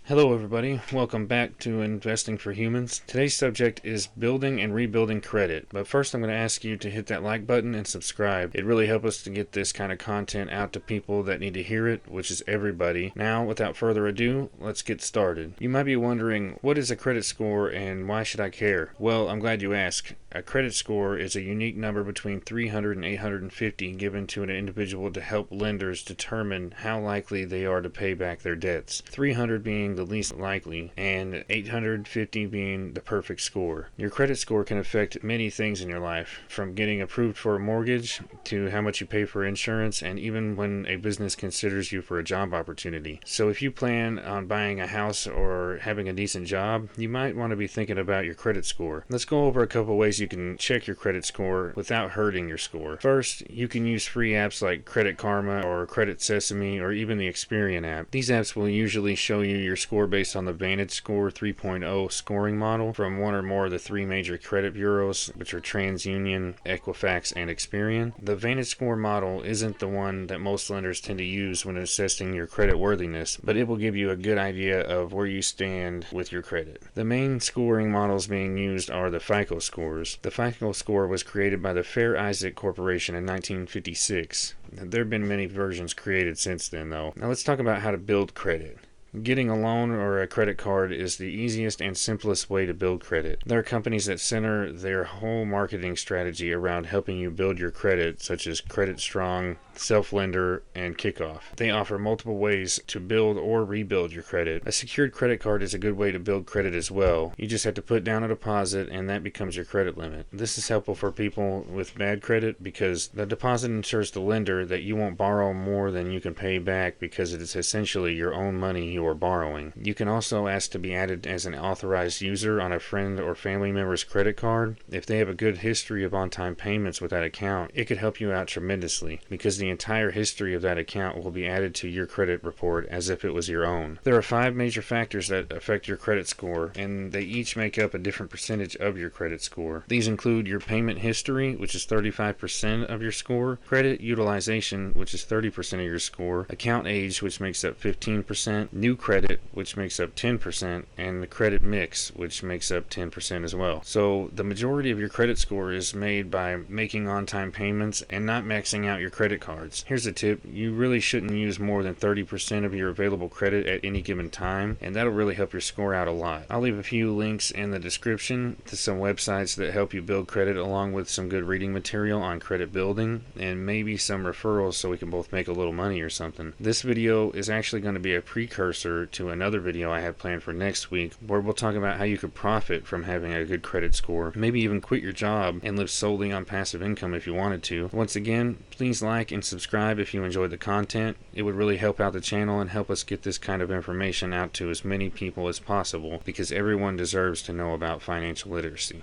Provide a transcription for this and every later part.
Hello everybody, welcome back to Investing for Humans. Today's subject is building and rebuilding credit. But first I'm going to ask you to hit that like button and subscribe. It really helps us to get this kind of content out to people that need to hear it, which is everybody. Now, without further ado, let's get started. You might be wondering, what is a credit score and why should I care? Well, I'm glad you asked. A credit score is a unique number between 300 and 850 given to an individual to help lenders determine how likely they are to pay back their debts. 300 being the least likely and 850 being the perfect score. Your credit score can affect many things in your life, from getting approved for a mortgage to how much you pay for insurance, and even when a business considers you for a job opportunity. So if you plan on buying a house or having a decent job, you might want to be thinking about your credit score. Let's go over a couple ways you can check your credit score without hurting your score. First, you can use free apps like Credit Karma or Credit Sesame or even the Experian app. These apps will usually show you your score based on the VantageScore 3.0 scoring model from one or more of the three major credit bureaus, which are TransUnion, Equifax, and Experian. The VantageScore model isn't the one that most lenders tend to use when assessing your credit worthiness, but it will give you a good idea of where you stand with your credit. The main scoring models being used are the FICO scores. The FICO score was created by the Fair Isaac Corporation in 1956. There have been many versions created since then, though. Now let's talk about how to build credit. Getting a loan or a credit card is the easiest and simplest way to build credit. There are companies that center their whole marketing strategy around helping you build your credit, such as Credit Strong, Self-Lender, and Kickoff. They offer multiple ways to build or rebuild your credit. A secured credit card is a good way to build credit as well. You just have to put down a deposit and that becomes your credit limit. This is helpful for people with bad credit because the deposit ensures the lender that you won't borrow more than you can pay back because it is essentially your own money you are borrowing. You can also ask to be added as an authorized user on a friend or family member's credit card. If they have a good history of on-time payments with that account, it could help you out tremendously because the entire history of that account will be added to your credit report as if it was your own. There are 5 major factors that affect your credit score, and they each make up a different percentage of your credit score. These include your payment history, which is 35% of your score, credit utilization, which is 30% of your score, account age, which makes up 15%, new credit, which makes up 10%, and the credit mix, which makes up 10% as well. So the majority of your credit score is made by making on-time payments and not maxing out your credit cards. Here's a tip: you really shouldn't use more than 30% of your available credit at any given time, and that'll really help your score out a lot. I'll leave a few links in the description to some websites that help you build credit, along with some good reading material on credit building and maybe some referrals so we can both make a little money or something. This video is actually going to be a precursor to another video I have planned for next week where we'll talk about how you could profit from having a good credit score, maybe even quit your job and live solely on passive income if you wanted to. Once again, please like and subscribe if you enjoyed the content. It would really help out the channel and help us get this kind of information out to as many people as possible because everyone deserves to know about financial literacy.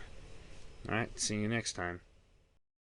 Alright, see you next time.